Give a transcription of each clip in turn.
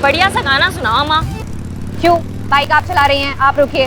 बढ़िया सा गाना सुनाओ अम्मा। क्यों? बाइक आप चला रही हैं, आप रुकिए।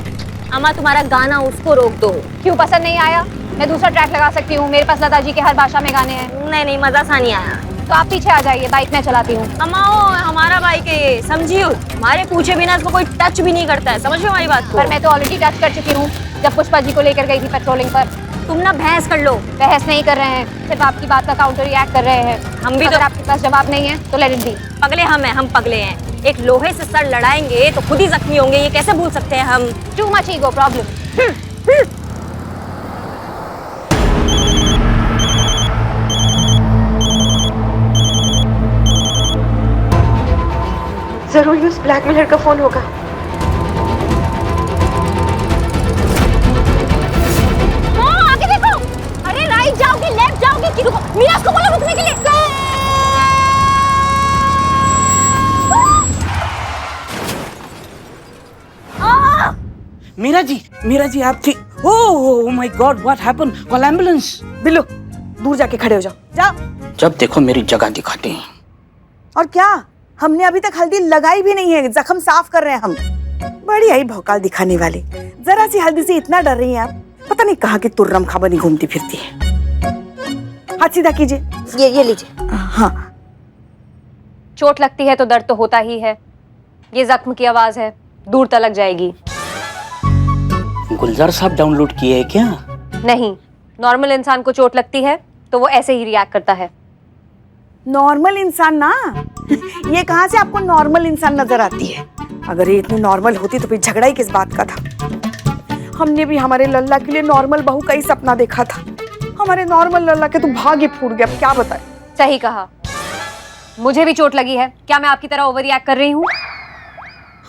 अम्मा तुम्हारा गाना उसको रोक दो। क्यों पसंद नहीं आया? मैं दूसरा ट्रैक लगा सकती हूँ, मेरे पास लता जी के हर भाषा में गाने हैं। नहीं नहीं, मजा सा नहीं आया। तो आप पीछे आ जाइए, बाइक मैं चलाती हूँ। अम्मा वो हमारा बाइक है ये, समझियो। हमारे पूछे बिना इसको कोई टच भी नहीं करता है, समझ लो हमारी बात को। पर मैं तो ऑलरेडी टच कर चुकी हूँ जब पुष्पा जी को लेकर गई थी पेट्रोलिंग पर। तुम ना बहस कर लो। बहस नहीं कर रहे हैं, सिर्फ आपकी बात का काउंटर रिएक्ट कर रहे हैं। हम भी अगर तो आपके पास जवाब नहीं है तो लेट इट बी। पगले हम पगले हैं। एक लोहे से सर लड़ाएंगे तो खुद ही जख्मी होंगे, ये कैसे भूल सकते हैं हम। Too much ego problem. जरूर ये उस ब्लैकमेलर का फोन होगा। आगे देखो। अरे राइट जाओगी, लेफ्ट जाओगी कि रुको? मीराज को बोलो रुकने के लिए। मीरा जी आप ठीक? Oh my God, what happened? Call ambulance. Billu दूर जाके खड़े हो जाओ, जाओ। जब देखो मेरी जगह दिखाते हैं। और क्या, हमने अभी तक हल्दी लगाई भी नहीं है, जख्म साफ कर रहे हैं हम। बड़ी आई भौकाल दिखाने वाली। जरा सी हल्दी से इतना डर रही हैं आप, पता नहीं कहाँ की तुर्रम खा बनी घूमती फिरती है। हाथ सीधा कीजिए। ये लीजिए। हाँ। चोट लगती है तो दर्द तो होता ही है। ये जख्म की आवाज है, दूर तलक जाएगी। गुलजार साहब डाउनलोड किए हैं क्या? नहीं, नॉर्मल इंसान को चोट लगती है तो वो ऐसे ही रिएक्ट करता है। नॉर्मल इंसान ना, ये कहाँ से आपको नॉर्मल इंसान नजर आती है? अगर ये इतनी नॉर्मल होती तो फिर झगड़ा ही किस बात का था। हमने भी हमारे लल्ला के लिए नॉर्मल बहू का ही सपना देखा था। हमारे नॉर्मल लल्ला के तो भाग्य फूट गया, अब क्या बताएं। सही कहा, मुझे भी चोट लगी है। क्या मैं आपकी तरह ओवर रिएक्ट कर रही हूँ?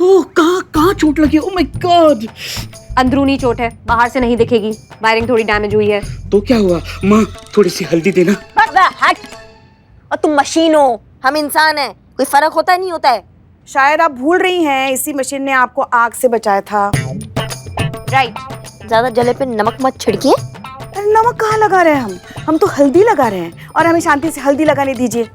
ओह, कहाँ चोट लगी? Oh my God. अंदरूनी चोट है, बाहर से नहीं दिखेगी। वायरिंग थोड़ी डैमेज हुई है। तो क्या हुआ? माँ थोड़ी सी हल्दी देना। हट। और तुम मशीन हो, हम इंसान हैं, कोई फर्क होता नहीं होता है। शायद आप भूल रही हैं, इसी मशीन ने आपको आग से बचाया था। राइट। ज्यादा जले पे नमक मत छिड़किए। अरे नमक कहाँ लगा रहे हैं हम तो हल्दी लगा रहे हैं, और हमें शांति से हल्दी लगाने दीजिए।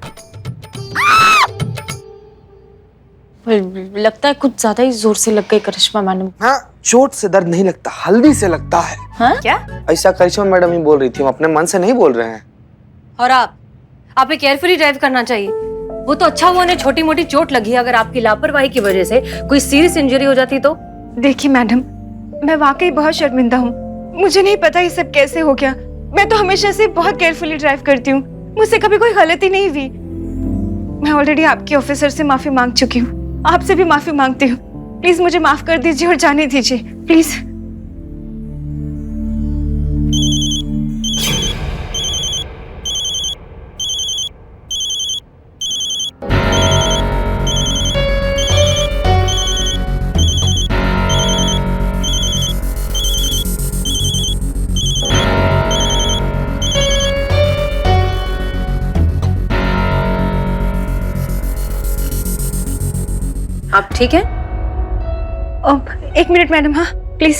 लगता है कुछ ज्यादा ही जोर से लग गई करिश्मा मैडम। हाँ, चोट से दर्द नहीं लगता, हल्दी से लगता है। हाँ? क्या? ऐसा करिश्मा मैडम ही बोल रही थी, हम अपने मन से नहीं बोल रहे हैं। और आप केयरफुली ड्राइव करना चाहिए। वो तो अच्छा हुआ उन्हें छोटी मोटी चोट लगी, अगर आपकी लापरवाही की वजह से कोई सीरियस इंजरी हो जाती तो। देखिए मैडम, मैं वाकई बहुत शर्मिंदा हूँ। मुझे नहीं पता ये सब कैसे हो गया। मैं तो हमेशा से बहुत केयरफुली ड्राइव करती हूँ, मुझसे कभी कोई गलती नहीं हुई। मैं ऑलरेडी आपके ऑफिसर से माफी मांग चुकी हूँ, आपसे भी माफी मांगती हूँ। प्लीज मुझे माफ कर दीजिए और जाने दीजिए, प्लीज। आप ठीक है? एक मिनट मैडम, हाँ प्लीज।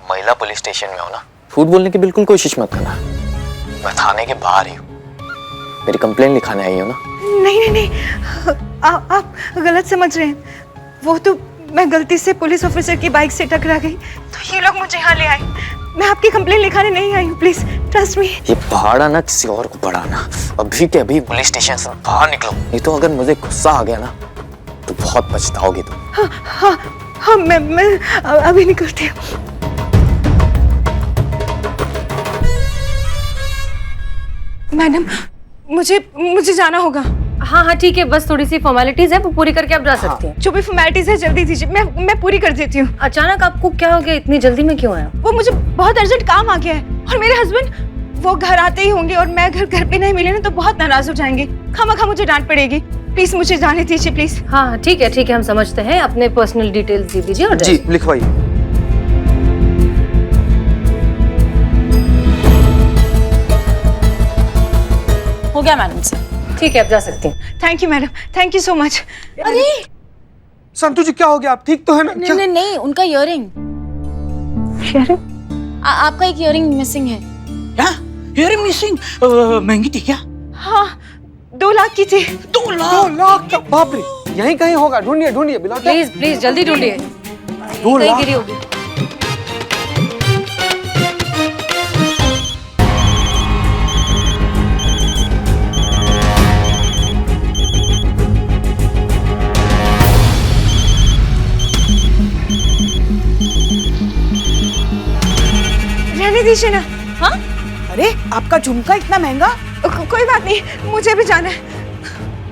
महिला पुलिस स्टेशन में हो ना, झूठ बोलने की बिल्कुल कोशिश मत करना। मैं थाने के बाहर ही हूँ, मेरी कंप्लेन लिखाने आई हो ना। नहीं नहीं नहीं, आप गलत समझ रहे हैं। वो तो मैं गलती से पुलिस ऑफिसर की बाइक से टकरा गई, तो ये लोग मुझे यहाँ ले आए। मैं आपकी कंप्लेन लिखाने नहीं आई हूँ, प्लीज ट्रस्ट मी। ये पहाड़ा ना किसी और को बढ़ाना। अभी के अभी पुलिस स्टेशन से बाहर निकलो, नहीं तो अगर मुझे गुस्सा आ गया ना तो बहुत पछताओगे तुम। हाँ मैं अभी निकलती हूँ। मैडम मुझे जाना होगा। हाँ ठीक है, बस थोड़ी सी फॉर्मेलिटीज है, वो पूरी करके आप जा सकती हैं। जो भी फॉर्मेलिटीज है जल्दी दीजिए, मैं पूरी कर देती हूँ। अचानक आपको क्या हो गया? इतनी जल्दी में क्यों आया? वो मुझे बहुत अर्जेंट काम आ गया है, और मेरे हस्बैंड वो घर आते ही होंगे, और मैं घर पे नहीं मिले ना तो बहुत नाराज हो जाएंगे। खामखा मुझे डांट पड़ेगी। प्लीज मुझे जाने दीजिए, प्लीज। हाँ ठीक है हम समझते हैं। अपने पर्सनल डिटेल्स दे दीजिए और जी लिखवाइए। हो गया मैडम से। ठीक है, आप जा सकती हैं। Thank you madam, thank you so much. अरे संतु जी क्या हो गया? आप ठीक तो है ना? नहीं, उनका इयररिंग। आपका एक इयरिंग मिसिंग है। क्या? Earring missing? महंगी थी क्या? हाँ, 2 लाख की थी। 2 लाख? बाप रे, यहीं कहीं होगा, ढूंढिए ढूंढिए बिलावट। प्लीज प्लीज जल्दी ढूंढिए, 2 कहीं लाख? गिरी होगी। रहने दीजिए ना। हाँ? अरे आपका झुमका इतना महंगा? कोई बात नहीं, मुझे भी जाना है।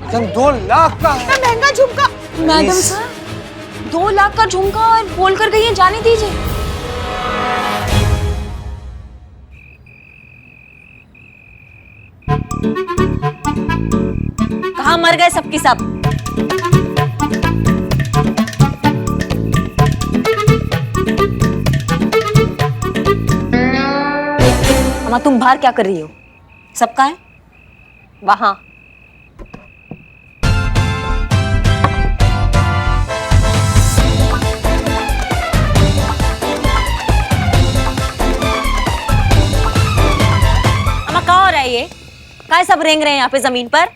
मैडम 2 लाख का है। इतना महंगा झुमका? मैडम सर, 2 लाख का झुमका और बोल कर गई है, जाने दीजिए। कहाँ मर गए सबकी सब? अम्मा तुम बाहर क्या कर रही हो? सबका है वहां। अम्मा कहाँ हो रहा है ये? कहाँ सब रेंग रहे हैं यहाँ पे जमीन पर?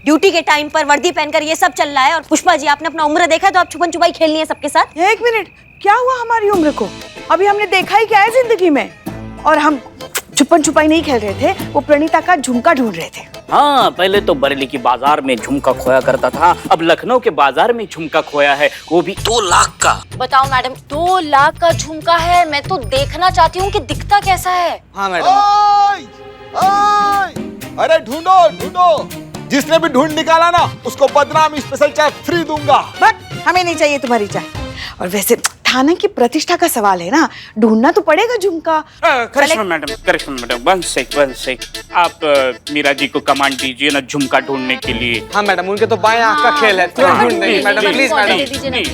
ड्यूटी के टाइम पर वर्दी पहनकर ये सब चल रहा है। और पुष्पा जी, आपने अपना उम्र देखा है तो आप छुपन छुपाई खेलनी है सबके साथ। एक मिनट, क्या हुआ हमारी उम्र को? अभी हमने देखा ही क्या है जिंदगी में? और हम छुपन छुपाई नहीं खेल रहे थे, वो प्रणीता का झुमका ढूंढ रहे थे। हाँ, पहले तो बरेली की बाजार में झुमका खोया करता था, अब लखनऊ के बाजार में झुमका खोया है, वो भी 2 लाख का। बताओ मैडम, 2 लाख का झुमका है? मैं तो देखना चाहती हूँ कि दिखता कैसा है। हाँ मैडम। ओए! ओए! अरे ढूंढो ढूंढो, जिसने भी ढूंढ निकाला ना उसको बदनाम स्पेशल चाय फ्री दूंगा। बट हमें नहीं चाहिए तुम्हारी चाय। और वैसे थाना की प्रतिष्ठा का सवाल है ना, ढूंढना तो पड़ेगा झुमका। करिश्मा मैडम, वन सेक। आप मीरा जी को कमांड दीजिए ना झुमका ढूंढने के लिए। हाँ मैडम, उनके तो बाएं आंख का खेल है, तुरंत ढूंढ देंगे madam. Please madam,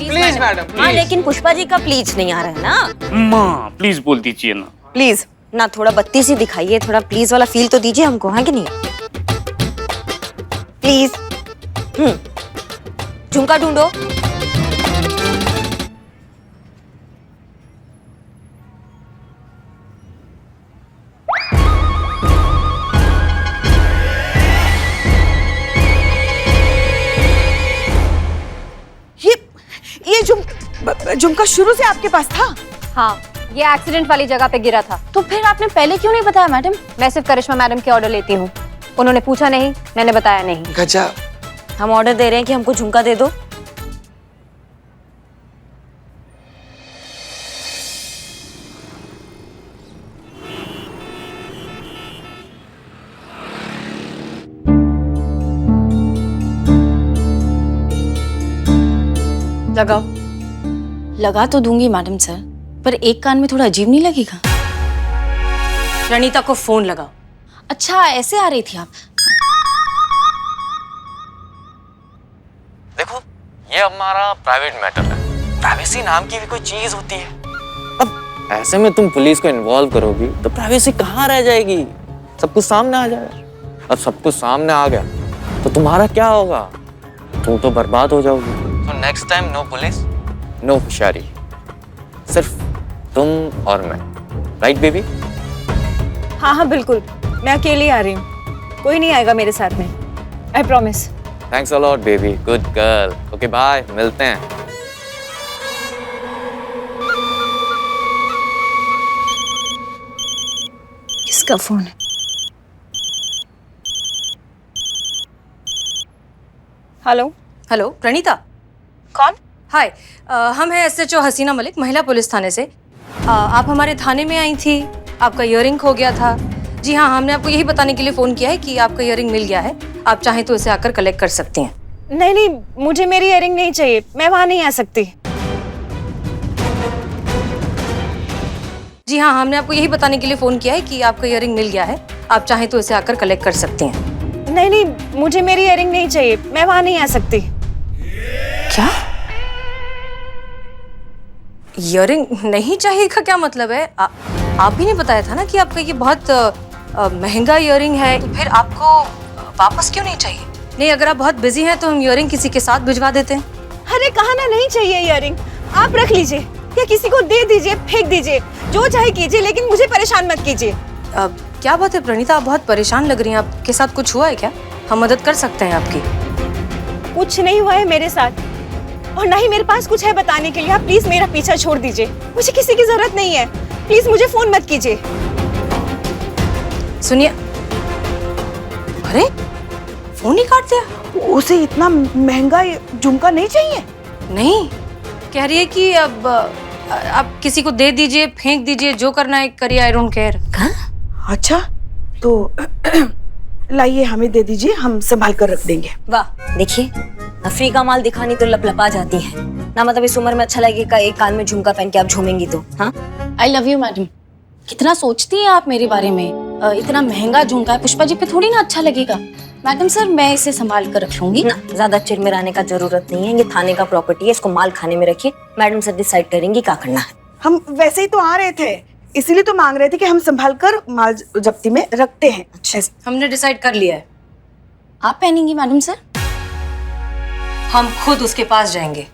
please madam. हाँ लेकिन पुष्पा जी का प्लीज नहीं आ रहा है ना। माँ प्लीज बोल दीजिए ना। प्लीज ना, थोड़ा बत्ती सी दिखाइए, थोड़ा प्लीज वाला फील तो दीजिए हमको, हाँ कि नहीं? प्लीज। झुमका ढूंढो। ये झुमका शुरू से आपके पास था? हाँ, ये एक्सीडेंट वाली जगह पे गिरा था। तो फिर आपने पहले क्यों नहीं बताया मैडम? मैं सिर्फ करिश्मा मैडम के ऑर्डर लेती हूँ, उन्होंने पूछा नहीं, मैंने बताया नहीं। गजब। हम ऑर्डर दे रहे हैं कि हमको झुमका दे दो। लगाओ। लगा तो दूंगी मैडम सर, पर एक कान में थोड़ा अजीब नहीं लगेगा? प्रणीता को फोन लगाओ। अच्छा, ऐसे आ रही थी आप? देखो, ये हमारा प्राइवेट मैटर है। प्राइवेसी नाम की भी कोई चीज होती है। अब ऐसे में तुम पुलिस को इन्वॉल्व करोगी तो प्राइवेसी कहाँ रह जाएगी? सब कुछ सामने आ जाएगा। अब सब कुछ सामने आ गया तो तुम्हारा क्या होगा? तुम तो बर्बाद हो जाओगी। तो next time no police, no होशियारी, सिर्फ तुम और मैं। Right baby? हाँ हाँ बिल्कुल, मैं अकेली आ रही हूँ, कोई नहीं आएगा मेरे साथ में, I promise. Thanks a lot baby, good girl. Okay bye, मिलते हैं। किसका फोन है? हेलो। हेलो प्रणीता। कौन? हाय, हम हैं SHO हसीना मलिक, महिला पुलिस थाने से। आप हमारे थाने में आई थी, आपका इयरिंग खो गया था। जी हाँ, हमने आपको यही बताने के लिए फ़ोन किया है कि आपका इयरिंग मिल गया है, आप चाहें तो इसे आकर कलेक्ट कर सकती हैं। नहीं नहीं, मुझे मेरी इयरिंग नहीं चाहिए, मैं वहाँ नहीं आ सकती। जी हाँ, हमने आपको यही बताने के लिए फ़ोन किया है कि आपका इयरिंग मिल गया है, आप चाहें तो इसे आकर कलेक्ट कर सकती हैं। नहीं नहीं, मुझे मेरी इयरिंग नहीं चाहिए, मैं वहाँ नहीं आ सकती। क्या? इयरिंग नहीं चाहिए का क्या मतलब है? आप ही ने बताया था ना कि आपका ये बहुत महंगा इयरिंग है, तो फिर आपको वापस क्यों नहीं चाहिए? नहीं, अगर आप बहुत बिजी हैं तो हम इयरिंग किसी के साथ भिजवा देते हैं। अरे कहा ना नहीं चाहिए इयरिंग, आप रख लीजिए। या किसी को दे दीजिए, फेंक दीजिए, जो चाहे कीजिए, लेकिन मुझे परेशान मत कीजिए। क्या बात है प्रणीता, आप बहुत परेशान लग रही हैं। आपके साथ कुछ हुआ है क्या? हम मदद कर सकते हैं आपकी। कुछ नहीं हुआ है मेरे साथ, और ना ही मेरे पास कुछ है बताने के लिए। आप प्लीज मेरा पीछा छोड़ दीजिए, मुझे किसी की जरूरत नहीं है। प्लीज मुझे फोन मत कीजिए। सुनिए, अरे फोन ही काट दिया। उसे इतना महंगा झुमका नहीं चाहिए। नहीं, कह रही है कि अब आप किसी को दे दीजिए, फेंक दीजिए, जो करना है करिए, आई डोंट केयर। अच्छा तो लाइए, हमें दे दीजिए, हम संभाल कर रख देंगे। वाह, देखिए नफरी का माल दिखानी तो लपलपा जाती है ना। मतलब इस उम्र में अच्छा लगेगा एक कान में झुमका पहन के आप झूमेंगी तो। हाँ, आई लव यू मैडम। कितना सोचती हैं आप मेरे बारे में। इतना महंगा झुमका है, पुष्पा जी पे थोड़ी ना अच्छा लगेगा। मैडम सर, मैं इसे संभाल कर रख लूंगी ना। ज्यादा चिरमिराने का जरूरत नहीं है, ये थाने का प्रॉपर्टी है, इसको माल खाने में रखिए। मैडम सर डिसाइड करेंगी क्या करना है। हम वैसे ही तो आ रहे थे, इसीलिए तो मांग रहे थे कि हम संभाल कर माल जब्ती में रखते हैं। अच्छा, हमने डिसाइड कर लिया है, आप पहनेंगी मैडम सर? हम खुद उसके पास जाएंगे।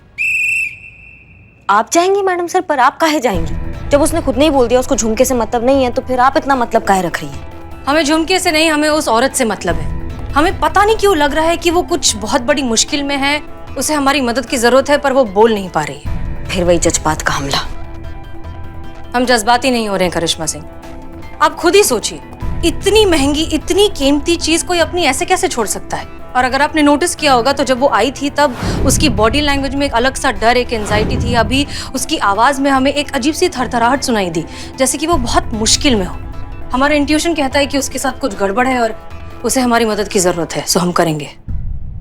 आप जाएंगी मैडम सर? पर आप काहे जाएंगी? जब उसने खुद नहीं बोल दिया उसको झुमके से मतलब नहीं है, तो फिर आप इतना मतलब काहे रख रही हैं? हमें झुमके से नहीं, हमें उस औरत से मतलब है। हमें पता नहीं क्यों लग रहा है कि वो कुछ बहुत बड़ी मुश्किल में है, उसे हमारी मदद की जरूरत है, पर वो बोल नहीं पा रही है। फिर वही जज्बात का हमला। हम जज्बाती नहीं हो रहे हैं करिश्मा सिंह, आप खुद ही सोचिए, इतनी महंगी, इतनी कीमती चीज कोई अपनी ऐसे कैसे छोड़ सकता है? और अगर आपने नोटिस किया होगा तो जब वो आई थी तब उसकी बॉडी लैंग्वेज में एक अलग सा डर, एक एंजाइटी थी। अभी उसकी आवाज में हमें एक अजीब सी थरथराहट सुनाई दी, जैसे कि वो बहुत मुश्किल में हो। हमारा इंट्यूशन कहता है कि उसके साथ कुछ गड़बड़ है और उसे हमारी मदद की जरूरत है, सो हम करेंगे।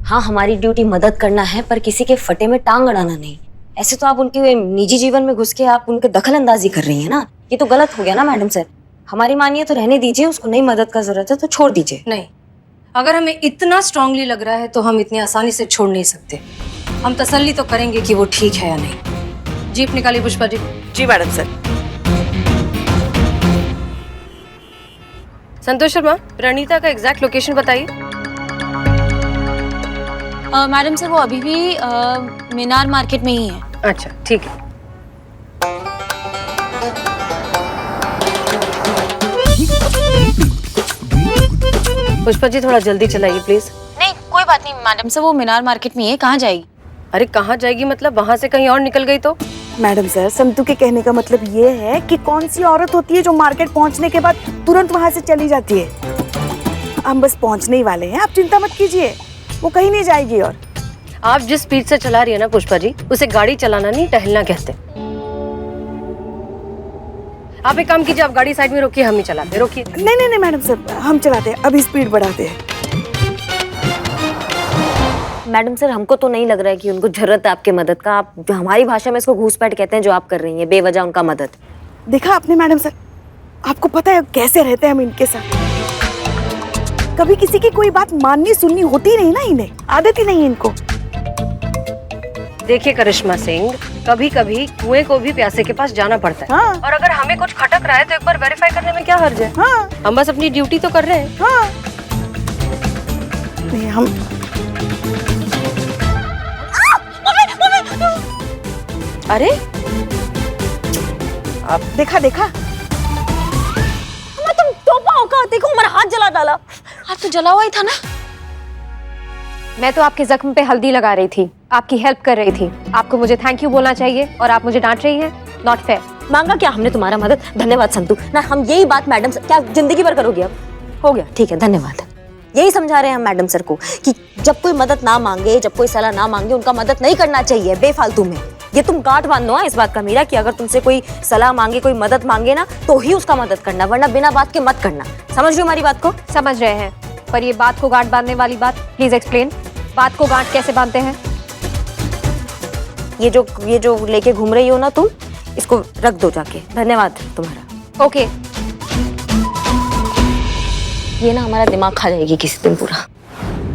हाँ, हमारी ड्यूटी मदद करना है, पर किसी के फटे में टांग अड़ाना नहीं। ऐसे तो आप उनके निजी जीवन में घुस के आप उनके दखल अंदाजी कर रही है ना। ये तो गलत हो गया ना मैडम सर। हमारी मानिए तो रहने दीजिए, उसको नहीं मदद का जरूरत है तो छोड़ दीजिए। नहीं, अगर हमें इतना स्ट्रांगली लग रहा है तो हम इतनी आसानी से छोड़ नहीं सकते। हम तसल्ली तो करेंगे कि वो ठीक है या नहीं। जीप निकालिए पुष्पा जी। जी मैडम सर। संतोष शर्मा, प्रणीता का एग्जैक्ट लोकेशन बताइए। मैडम सर, वो अभी भी मीनार मार्केट में ही है। अच्छा, ठीक है। पुष्पा जी थोड़ा जल्दी चलाइए प्लीज। नहीं, कोई बात नहीं मैडम सर, वो मीनार मार्केट में ही है। कहाँ जाएगी? अरे कहाँ जाएगी मतलब? वहां से कहीं और निकल गई तो? मैडम सर, संतू के कहने का मतलब ये है कि कौन सी औरत होती है जो मार्केट पहुंचने के बाद तुरंत वहां से चली जाती है। हम बस पहुंचने ही वाले हैं, आप चिंता मत कीजिए, वो कहीं नहीं जाएगी। और आप जिस स्पीड से चला रही है ना पुष्पा जी, उसे गाड़ी चलाना नहीं, टहलना कहते। आप एक काम कीजिए, आप गाड़ी साइड में रोकिए, हम ही चलाते। रोकिए। नहीं नहीं नहीं मैडम सर, हम चलाते हैं, अभी स्पीड बढ़ाते हैं। मैडम सर, हमको तो नहीं लग रहा है कि उनको जरूरत है आपके मदद का। आप हमारी भाषा में इसको घूसपैठ कहते हैं, जो आप कर रही हैं बेवजह उनका मदद। देखा आपने मैडम सर, आपको पता है कैसे रहते हैं हम इनके साथ। कभी किसी की कोई बात माननी सुननी होती नहीं ना, इन्हें आदत ही नहीं है इनको। देखिए करिश्मा सिंह, कभी कभी कुएं को भी प्यासे के पास जाना पड़ता है। हाँ। और अगर हमें कुछ खटक रहा है तो एक बार वेरीफाई करने में क्या हर्ज है? हाँ। हम बस अपनी ड्यूटी तो कर रहे हैं। हाँ। नहीं, हम अरे आप देखा देखा, तुम टोपा होगा, देखो हमारा हाथ जला डाला। हाथ तो जला हुआ ही था ना। मैं तो आपके जख्म पे हल्दी लगा रही थी, आपकी हेल्प कर रही थी। आपको मुझे थैंक यू बोलना चाहिए और आप मुझे डांट रही हैं। Not fair. मांगा क्या हमने तुम्हारा मदद? धन्यवाद संतू। ना हम यही बात मैडम सर, क्या जिंदगी भर करोगी अब? हो गया, ठीक है, धन्यवाद। यही समझा रहे हैं हम मैडम सर को कि जब कोई मदद ना मांगे, जब कोई सलाह ना मांगे, उनका मदद नहीं करना चाहिए बेफालतू में। ये तुम गांठ बांध दो इस बात का मीरा, कि अगर तुमसे कोई सलाह मांगे, कोई मदद मांगे ना, तो ही उसका मदद करना, वरना बिना बात के मत करना। समझ रही हो हमारी बात को? समझ रहे हैं, पर ये बात को गांठ बांधने वाली बात, प्लीज एक्सप्लेन। बात को गांठ कैसे बांधते हैं? ये जो लेके घूम रही हो ना तुम, इसको रख दो जाके। धन्यवाद तुम्हारा। ओके। ये ना हमारा दिमाग खा जाएगी किसी दिन पूरा।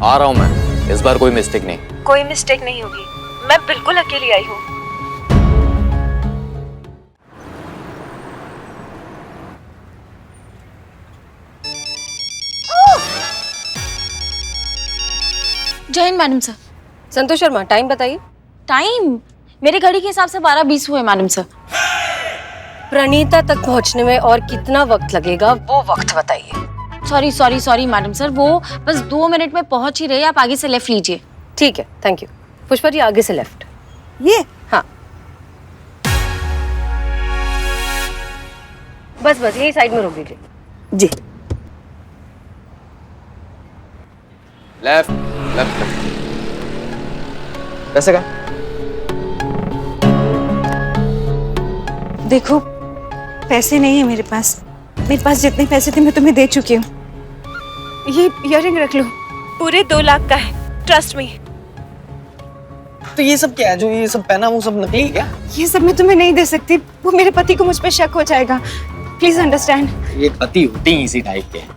आ रहा हूँ मैं, इस बार कोई मिस्टेक नहीं। कोई मिस्टेक नहीं होगी, मैं बिल्कुल अकेली आई हूँ। जय Hind madam sir. Santosh Sharma, time बताइए। टाइम मेरे घड़ी के हिसाब से 12:20 हुए मैडम सर। प्रणीता तक पहुंचने में और कितना वक्त लगेगा वो वक्त बताइए। Sorry sorry sorry madam sir, वो बस 2 मिनट में पहुंच ही रहे हैं, आप आगे से लेफ्ट लीजिए। ठीक है, थैंक यू। पुष्पा जी आगे से लेफ्ट। ये हाँ बस बस यही साइड में रोक दीजिए। जी लेफ्ट लेफ्ट कैसे का? देखो, पैसे नहीं है मेरे पास जितने पैसे थे मैं तुम्हें दे चुकी हूँ। ये इयररिंग रख लो, पूरे 2 लाख का है, ट्रस्ट मी। तो ये सब क्या है जो ये सब पहना वो सब नकली है क्या? ये सब मैं तुम्हें नहीं दे सकती, वो मेरे पति को मुझ पे शक हो जाएगा। Please understand. ये पति होते ही इसी टाइप के हैं,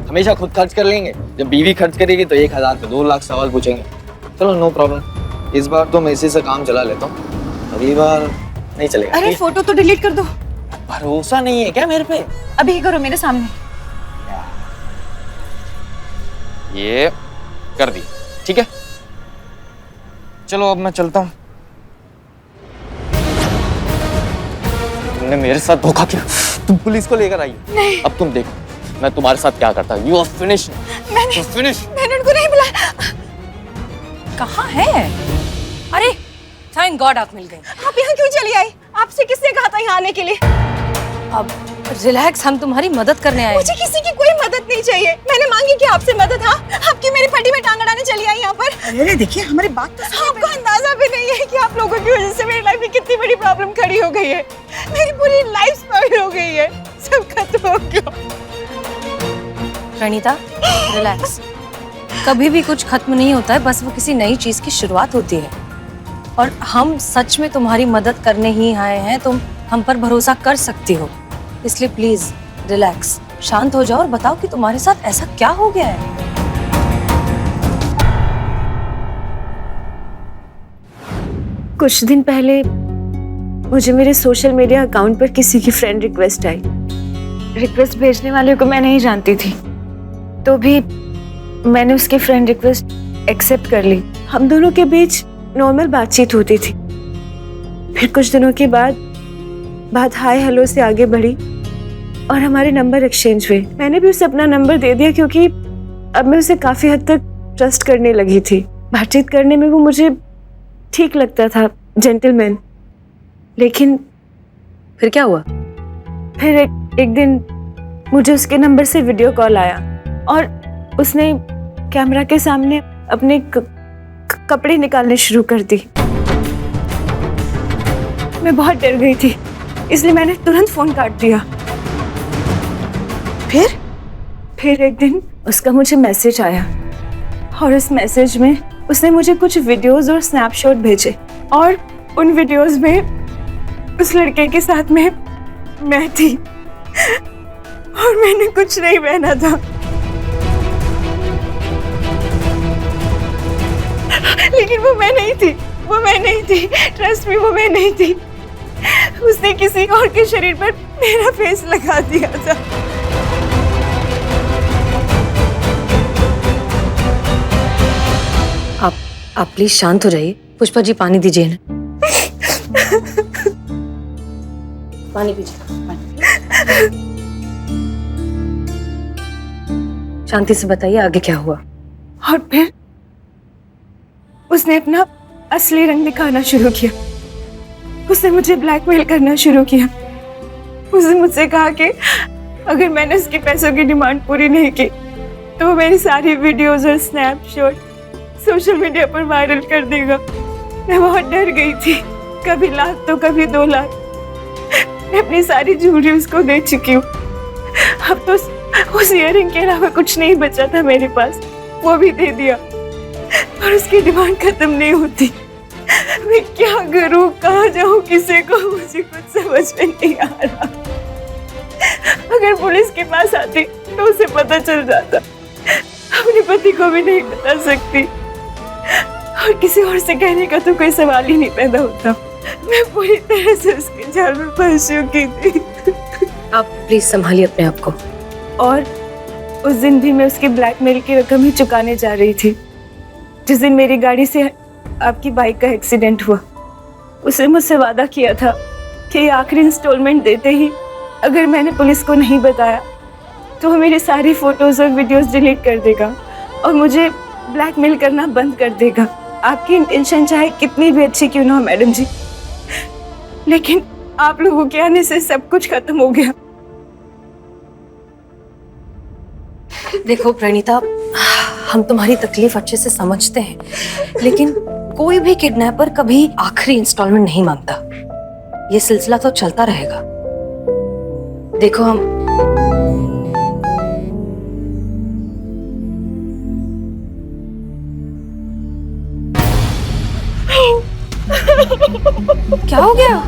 हमेशा खुद खर्च कर लेंगे, जब बीवी खर्च करेगी तो 1000 पे 2 लाख सवाल पूछेंगे। चलो नो प्रॉब्लम, इस बार तो मैं इसी से काम चला लेता हूँ, अगली बार नहीं चलेगा। अरे फोटो तो डिलीट कर दो। भरोसा नहीं है क्या मेरे पे? अभी ही करो मेरे सामने। ये कर दी, ठीक है। चलो अब मैं चलता हूँ। तुमने मेरे साथ धोखा किया, तुम पुलिस को लेकर आई। नहीं। अब तुम देखो मैं तुम्हारे साथ क्या करता हूँ। You are finished. मैंने उनको नहीं बुलाया। कहाँ है? अरे थैंक गॉड आप मिल गए। आप यहाँ क्यों चली आई? आपसे किसने कहा था यहाँ आने के लिए? अब रिलैक्स, हम तुम्हारी मदद करने आए। मुझे किसी की कोई मदद नहीं चाहिए। मैंने मांगी कि आपसे मदद। हाँ, आपकी मेरी फटी में टांग अड़ाने चली आई यहाँ पर। अरे देखिए हमारी बात तो आपको अंदाजा भी नहीं है कि आप लोगों की वजह से मेरी लाइफ में कितनी बड़ी प्रॉब्लम खड़ी हो गई है। मेरी पूरी लाइफ स्पॉइल हो गई है, सब खत्म हो गया। प्रणीता रिलैक्स, कभी भी कुछ खत्म नहीं होता है, बस वो किसी नई चीज की शुरुआत होती है। और हम सच में तुम्हारी मदद करने ही आए हैं, तुम हम पर भरोसा कर सकती हो, इसलिए प्लीज रिलैक्स, शांत हो जाओ और बताओ कि तुम्हारे साथ ऐसा क्या हो गया है। कुछ दिन पहले मुझे मेरे सोशल मीडिया अकाउंट पर किसी की फ्रेंड रिक्वेस्ट आई। रिक्वेस्ट भेजने वाले को मैं नहीं जानती थी, तो भी मैंने उसकी फ्रेंड रिक्वेस्ट एक्सेप्ट कर ली। हम दोनों के बीच नॉर्मल बातचीत होती थी। फिर कुछ दिनों के बाद बात हाय हेलो से आगे बढ़ी और हमारे नंबर एक्सचेंज हुए। मैंने भी उसे अपना नंबर दे दिया क्योंकि अब मैं उसे काफी हद तक ट्रस्ट करने लगी थी। बातचीत करने में वो मुझे ठीक लगता था, जेंटलमैन। लेकिन फिर क्या हुआ? फिर एक दिन मुझे उसके नंबर से वीडियो कॉल आया और उसने कैमरा के सामने अपने कपड़े निकालने शुरू कर दी। मैं बहुत डर गई थी, इसलिए मैंने तुरंत फोन काट दिया। फिर एक दिन उसका मुझे मैसेज आया और उस मैसेज में उसने मुझे कुछ वीडियोस और स्नैपशॉट भेजे और उन वीडियोस में उस लड़के के साथ में मैं थी और मैंने कुछ नहीं पहना था। लेकिन वो मैं नहीं थी, ट्रस्ट मी, वो मैं नहीं थी। उसने किसी और के शरीर पर मेरा फेस लगा दिया था। आप प्लीज शांत हो जाइए। पुष्पा जी पानी दीजिए ना। पानी पीजिए। शांति से बताइए आगे क्या हुआ। और फिर उसने अपना असली रंग दिखाना शुरू किया। उसने मुझे ब्लैकमेल करना शुरू किया। उसने मुझसे कहा कि अगर मैंने उसके पैसों की डिमांड पूरी नहीं की तो वो मेरी सारी वीडियोस और स्नैपशॉट सोशल मीडिया पर वायरल कर देगा। मैं बहुत डर गई थी, कभी लाख तो कभी 2 लाख। मैं अपनी सारी ज्वेलरी उसको दे चुकी हूँ। अब तो उस इयररिंग के अलावा कुछ नहीं बचा था मेरे पास, वो भी दे दिया। और उसकी डिमांड खत्म नहीं होती। मैं क्या करूं, कहाँ जाऊं, किसे को, मुझे कुछ समझ में नहीं आ रहा। अगर पुलिस के पास आती तो उसे पता चल जाता, अपने पति को भी नहीं बता सकती और किसी और से कहने का तो कोई सवाल ही नहीं पैदा होता। मैं पूरी तरह से उसके जाल में फंस चुकी थी। आप प्लीज संभालिए अपने आप को। और उस दिन भी मैं उसकी ब्लैकमेल की रकम ही चुकाने जा रही थी। जिस दिन मेरी गाड़ी से आपकी बाइक का एक्सीडेंट हुआ, उसने मुझसे वादा किया था कि ये आखिरी इंस्टॉलमेंट देते ही अगर मैंने पुलिस को नहीं बताया तो वो मेरी सारी फोटोज और वीडियोस डिलीट कर देगा और मुझे ब्लैकमेल करना बंद कर देगा। आपकी इंटेंशन चाहे कितनी भी अच्छी क्यों ना हो मैडम जी, लेकिन आप लोगों के आने से सब कुछ खत्म हो गया। देखो प्रणीता, हम तुम्हारी तकलीफ अच्छे से समझते हैं, लेकिन कोई भी किडनैपर कभी आखिरी इंस्टॉलमेंट नहीं मांगता। ये सिलसिला तो चलता रहेगा। देखो हम क्या हो गया?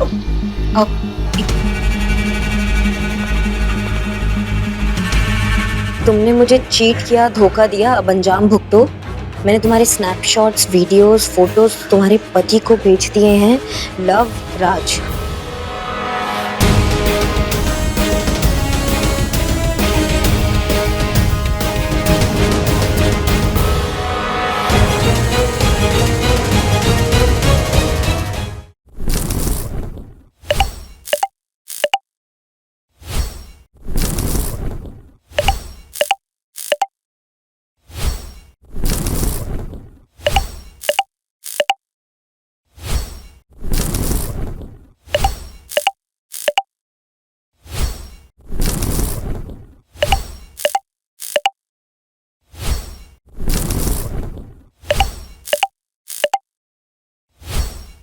तुमने मुझे चीट किया, धोखा दिया, अब अंजाम भुगतो। मैंने तुम्हारे स्नैपशॉट्स, वीडियोस, फोटोज तुम्हारे पति को भेज दिए हैं। लव राज।